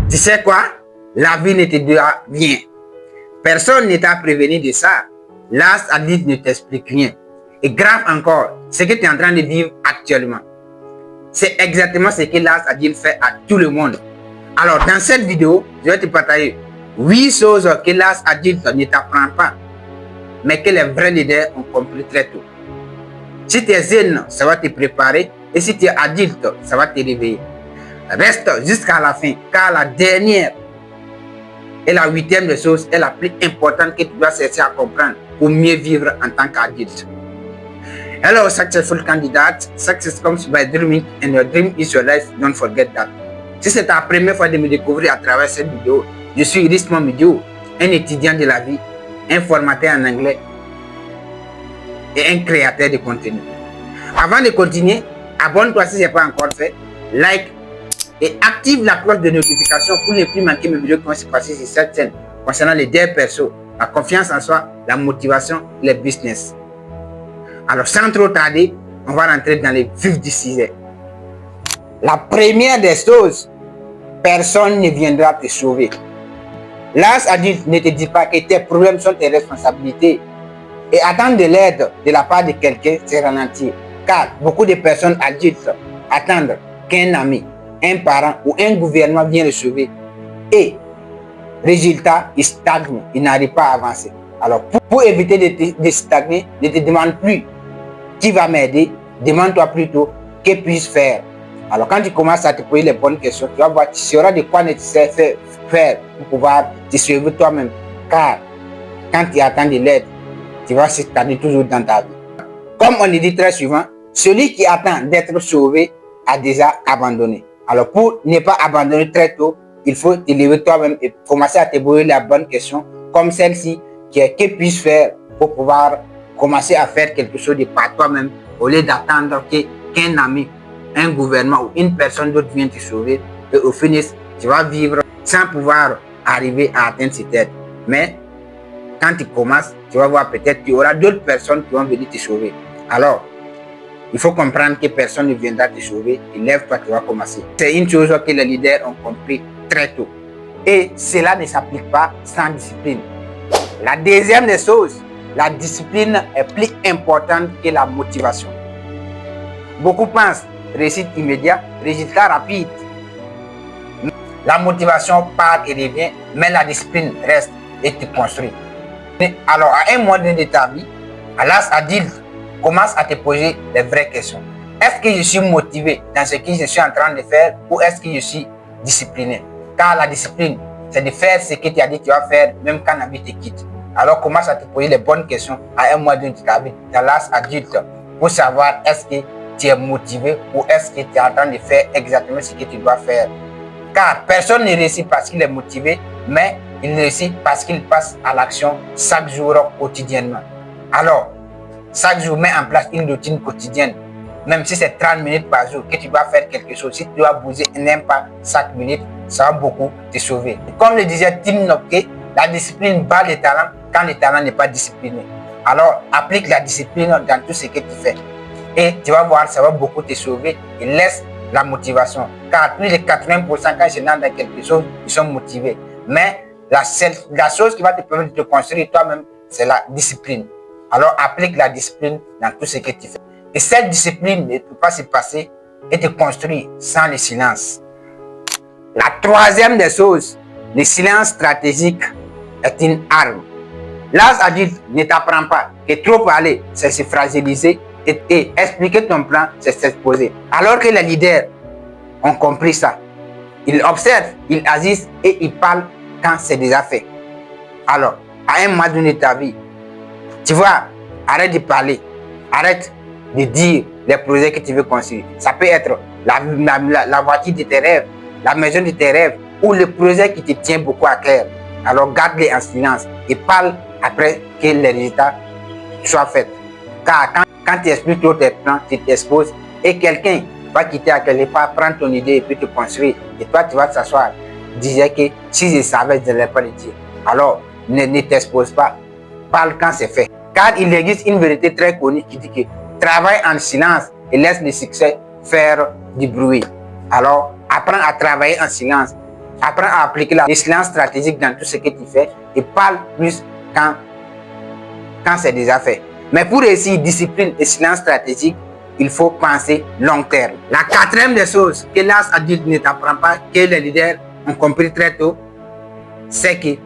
Tu sais quoi? La vie ne te dira rien. Personne ne t'a prévenu de ça. L'as adulte ne t'explique rien. Et grave encore, ce que tu es en train de vivre actuellement, c'est exactement ce que l'as adulte fait à tout le monde. Alors, dans cette vidéo, je vais te partager 8 choses que l'as adulte ne t'apprend pas, mais que les vrais leaders ont compris très tôt. Si tu es jeune, ça va te préparer, et si tu es adulte, ça va te réveiller. Reste jusqu'à la fin, car la dernière et la 8e des choses est la plus importante que tu dois chercher à comprendre pour mieux vivre en tant qu'adulte. Hello, successful candidate. Success comes by dreaming, and your dream is your life. Don't forget that. Si c'est ta première fois de me découvrir à travers cette vidéo, je suis Rismon Midio, un étudiant de la vie, un formateur en anglais et un créateur de contenu. Avant de continuer, abonne-toi si ce n'est pas encore fait, like et active la cloche de notification pour ne plus manquer mes vidéos qui vont se passer sur cette chaîne concernant les deux persos, la confiance en soi, la motivation, le business. Alors sans trop tarder, on va rentrer dans les vifs du sujet. La première des choses, personne ne viendra te sauver. L'as adulte ne te dit pas que tes problèmes sont tes responsabilités et attendre de l'aide de la part de quelqu'un, c'est ralentir. Car beaucoup de personnes adultes attendent qu'un ami, un parent ou un gouvernement vienne le sauver. Et résultat, ils stagnent, ils n'arrivent pas à avancer. Alors pour éviter de stagner, ne te demande plus qui va m'aider, demande-toi plutôt que puis-je faire. Alors quand tu commences à te poser les bonnes questions, tu vas voir, tu sauras de quoi nécessaire faire pour pouvoir te sauver toi-même. Car quand tu attends de l'aide, tu vas se stagner toujours dans ta vie. Comme on le dit très souvent, celui qui attend d'être sauvé a déjà abandonné. Alors pour ne pas abandonner très tôt, il faut te lever toi-même et commencer à te poser la bonne question, comme celle-ci, qui est que puis-je faire pour pouvoir commencer à faire quelque chose de par toi-même au lieu d'attendre qu'un ami, un gouvernement ou une personne d'autre vienne te sauver et au final, tu vas vivre sans pouvoir arriver à atteindre cette aide. Mais quand tu commences, tu vas voir peut-être qu'il y aura d'autres personnes qui vont venir te sauver. Alors, il faut comprendre que personne ne viendra te sauver. Lève-toi, tu vas commencer. C'est une chose que les leaders ont compris très tôt. Et cela ne s'applique pas sans discipline. La deuxième des choses, la discipline est plus importante que la motivation. Beaucoup pensent réussite immédiate, résultat rapide. La motivation part et revient, mais la discipline reste et te construit. Alors, à un moment donné de ta vie, à l'âge adulte, commence à te poser les vraies questions. Est-ce que je suis motivé dans ce que je suis en train de faire ou est-ce que je suis discipliné? Car la discipline, c'est de faire ce que tu as dit que tu vas faire même quand la vie te quitte. Alors commence à te poser les bonnes questions à un moment donné de ta vie, dans l'âge adulte, pour savoir est-ce que tu es motivé ou est-ce que tu es en train de faire exactement ce que tu dois faire. Car personne ne réussit parce qu'il est motivé, mais il réussit parce qu'il passe à l'action chaque jour quotidiennement. Alors, chaque jour, mets en place une routine quotidienne, même si c'est 30 minutes par jour que tu dois faire quelque chose. Si tu dois bouger un pas chaque minute, ça va beaucoup te sauver. Comme le disait Tim Nokke, la discipline bat le talent quand le talent n'est pas discipliné. Alors, applique la discipline dans tout ce que tu fais. Et tu vas voir, ça va beaucoup te sauver et laisse la motivation. Car plus de 80% quand ils se lancent dans quelque chose, ils sont motivés. Mais la chose qui va te permettre de te construire toi-même, c'est la discipline. Alors applique la discipline dans tout ce que tu fais. Et cette discipline ne peut pas se passer et te construire sans le silence. La troisième des choses, le silence stratégique est une arme. L'âge adulte ne t'apprend pas que trop parler, c'est se fragiliser et expliquer ton plan, c'est s'exposer. Alors que les leaders ont compris ça. Ils observent, ils agissent et ils parlent quand c'est déjà fait. Alors, à un moment donné de ta vie, tu vois, arrête de parler, arrête de dire les projets que tu veux construire. Ça peut être la voiture de tes rêves, la maison de tes rêves ou le projet qui te tient beaucoup à cœur. Alors garde-les en silence et parle après que les résultats soient faits. Car quand tu expliques trop tes plans, tu t'exposes et quelqu'un va quitter à quelque part, prendre ton idée et puis te construire. Et toi, tu vas t'asseoir. Disais que si je savais, je n'allais pas le dire. Alors, ne t'expose pas. Parle quand c'est fait. Car il existe une vérité très connue qui dit que travaille en silence et laisse le succès faire du bruit. Alors, apprends à travailler en silence Apprends à appliquer l'excellence stratégique dans tout ce que tu fais et parle plus quand c'est déjà fait. Mais pour réussir discipline et excellence stratégique, il faut penser long terme. La quatrième des choses que l'âge adulte ne t'apprend pas, que les leaders ont compris très tôt, c'est que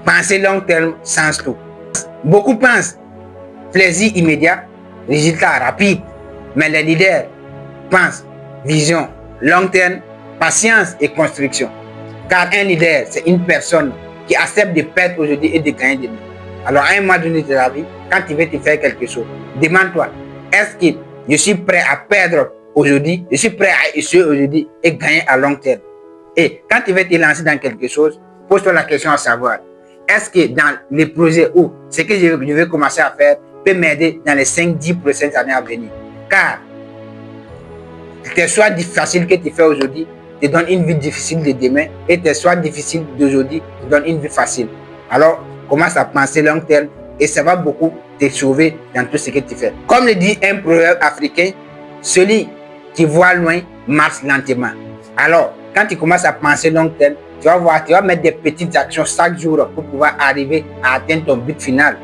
penser long terme change tout. Beaucoup pensent plaisir immédiat, résultat rapide, mais les leaders pensent vision long terme, patience et construction. Car un leader, c'est une personne qui accepte de perdre aujourd'hui et de gagner demain. Alors, à un moment donné de la vie, quand tu veux te faire quelque chose, demande-toi, est-ce que je suis prêt à perdre aujourd'hui, je suis prêt à échouer aujourd'hui et gagner à long terme? Et quand tu veux te lancer dans quelque chose, pose-toi la question à savoir, est-ce que dans les projets ou ce que je vais commencer à faire peut m'aider dans les 5-10 prochaines années à venir? Car tes choix faciles que tu fais aujourd'hui te donnent une vie difficile de demain et tes choix difficiles d'aujourd'hui te donnent une vie facile. Alors, commence à penser long terme et ça va beaucoup te sauver dans tout ce que tu fais. Comme le dit un proverbe africain, celui qui voit loin marche lentement. Alors, quand tu commences à penser long terme, tu vas voir, tu vas mettre des petites actions chaque jour pour pouvoir arriver à atteindre ton but final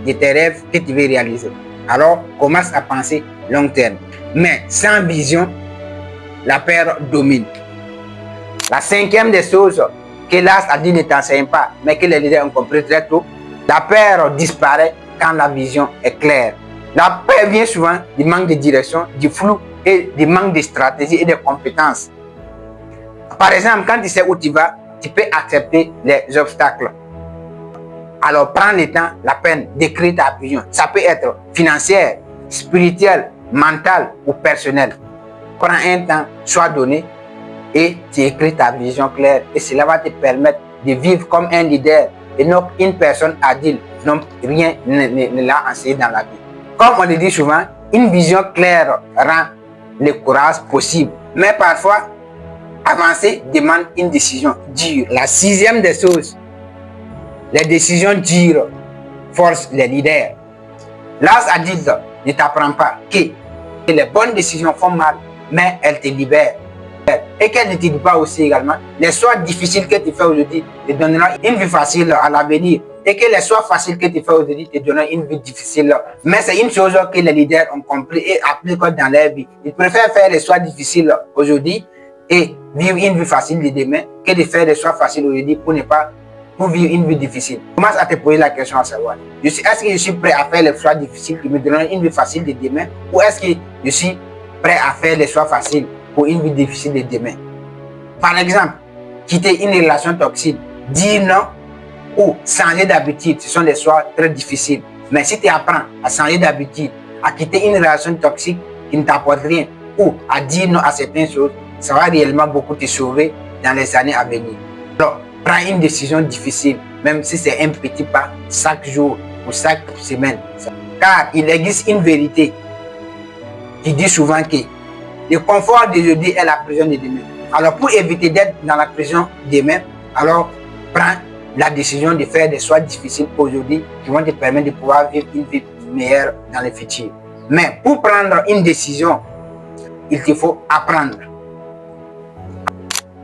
de tes rêves que tu veux réaliser. Alors, commence à penser long terme. Mais sans vision, la peur domine. La cinquième des choses que l'âge adulte ne t'enseigne pas, mais que les leaders ont compris très tôt, la peur disparaît quand la vision est claire. La peur vient souvent du manque de direction, du flou et du manque de stratégie et de compétences. Par exemple, quand tu sais où tu vas, tu peux accepter les obstacles. Alors, prends le temps, la peine d'écrire ta vision. Ça peut être financière, spirituelle, mentale ou personnelle. Prends un temps, sois donné et tu écris ta vision claire et cela va te permettre de vivre comme un leader et non une personne adulte dont rien ne l'a enseigné dans la vie. Comme on le dit souvent, une vision claire rend le courage possible. Mais parfois, avancer demande une décision dure. La sixième des choses, les décisions dures forcent les leaders. L'âge adulte ne t'apprend pas que les bonnes décisions font mal, mais elles te libèrent. Et qu'elles ne te disent pas aussi également, les choix difficiles que tu fais aujourd'hui te donneront une vie facile à l'avenir. Et que les choix faciles que tu fais aujourd'hui te donneront une vie difficile. Mais c'est une chose que les leaders ont compris et appliquent dans leur vie. Ils préfèrent faire les choix difficiles aujourd'hui et vivre une vie facile de demain que de faire des choix faciles aujourd'hui pour vivre une vie difficile. Commence à te poser la question à savoir, est-ce que je suis prêt à faire les choix difficiles qui me donneront une vie facile de demain ou est-ce que je suis prêt à faire les choix faciles pour une vie difficile de demain? Par exemple, quitter une relation toxique, dire non ou changer d'habitude, ce sont des choix très difficiles. Mais si tu apprends à changer d'habitude, à quitter une relation toxique qui ne t'apporte rien ou à dire non à certaines choses, ça va réellement beaucoup te sauver dans les années à venir. Alors, prends une décision difficile, même si c'est un petit pas, chaque jour ou chaque semaine. Car il existe une vérité qui dit souvent que le confort d'aujourd'hui est la prison de demain. Alors, pour éviter d'être dans la prison demain, alors prends la décision de faire des choix difficiles aujourd'hui qui vont te permettre de pouvoir vivre une vie meilleure dans le futur. Mais pour prendre une décision, il te faut apprendre.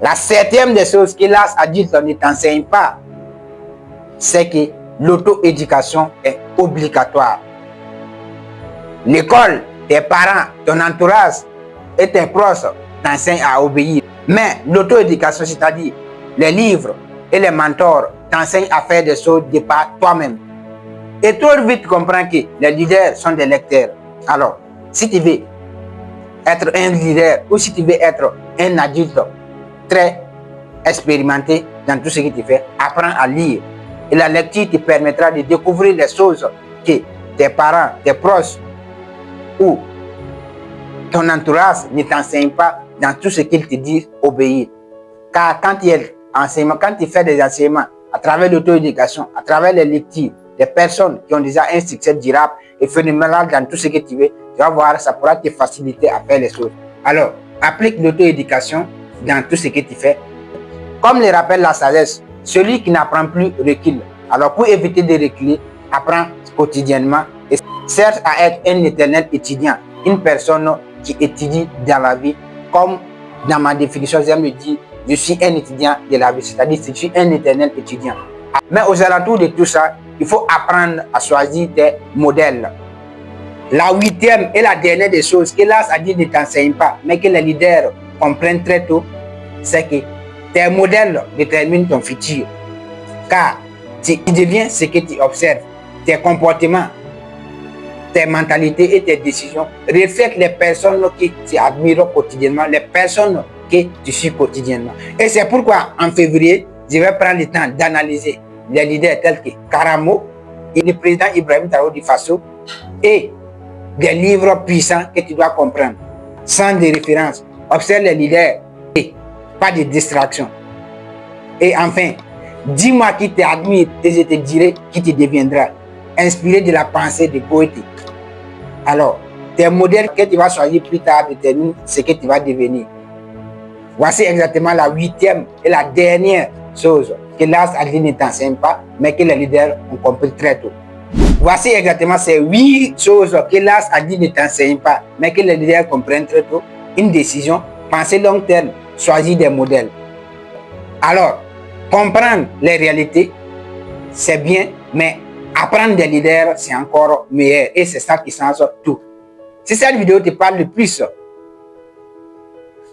La septième des choses que l'âge adulte ne t'enseigne pas, c'est que l'auto-éducation est obligatoire. L'école, tes parents, ton entourage et tes proches t'enseignent à obéir. Mais l'auto-éducation, c'est-à-dire les livres et les mentors, t'enseignent à faire des choses de par toi-même. Et trop vite, tu comprends que les leaders sont des lecteurs. Alors, si tu veux être un leader ou si tu veux être un adulte très expérimenté dans tout ce que tu fais, apprends à lire. Et la lecture te permettra de découvrir les choses que tes parents, tes proches ou ton entourage ne t'enseigne pas dans tout ce qu'ils te disent obéir. Car quand tu fais des enseignements à travers l'auto-éducation, à travers les lectures, des personnes qui ont déjà un succès durable et phénoménal dans tout ce que tu veux, tu vas voir, ça pourra te faciliter à faire les choses. Alors, applique l'auto-éducation dans tout ce que tu fais. Comme le rappelle la sagesse, celui qui n'apprend plus recule. Alors, pour éviter de reculer, apprends quotidiennement et cherche à être un éternel étudiant, une personne qui étudie dans la vie. Comme dans ma définition, j'aime le dire, je suis un étudiant de la vie, c'est-à-dire je suis un éternel étudiant. Mais aux alentours de tout ça, il faut apprendre à choisir des modèles. La huitième et la dernière des choses que l'AS a dit ne t'enseigne pas, mais que les leaders comprennent très tôt, c'est que tes modèles déterminent ton futur. Car tu deviens ce que tu observes. Tes comportements, tes mentalités et tes décisions reflètent les personnes que tu admires quotidiennement, les personnes que tu suis quotidiennement. Et c'est pourquoi en février, je vais prendre le temps d'analyser les leaders tels que Karamo et le président Ibrahim Traoré du Faso et des livres puissants que tu dois comprendre. Sans des références, observe les leaders et pas de distraction. Et enfin, dis-moi qui t'admire et je te dirai qui tu deviendras. Inspiré de la pensée de Goethe. Alors, tes modèles que tu vas choisir plus tard déterminent ce que tu vas devenir. Voici exactement la huitième et la dernière chose que l'AS a dit ne t'enseigne pas, mais que les leaders ont compris très tôt. Voici exactement ces 8 choses que l'AS a dit ne t'enseigne pas, mais que les leaders comprennent très tôt. Une décision, penser long terme, choisir des modèles. Alors, comprendre les réalités, c'est bien, mais apprendre des leaders, c'est encore meilleur. Et c'est ça qui change tout. Si cette vidéo te parle le plus,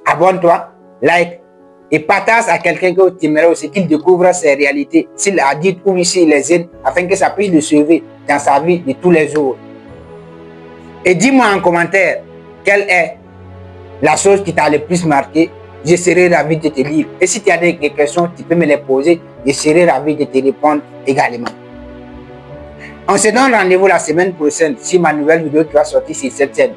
abonne-toi, like et partage à quelqu'un que tu aimerais aussi qu'il découvre ces réalités, s'il a dit ou s'il les aide, afin que ça puisse le sauver dans sa vie de tous les jours. Et dis-moi en commentaire quelle est la chose qui t'a le plus marqué. Je serai ravi de te lire. Et si tu as des questions, tu peux me les poser. Je serai ravi de te répondre également. On se donne rendez-vous la semaine prochaine sur ma nouvelle vidéo qui va sortir sur cette chaîne.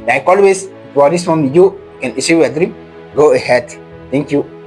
Like always, for this one video, you can achieve your dream. Go ahead. Thank you.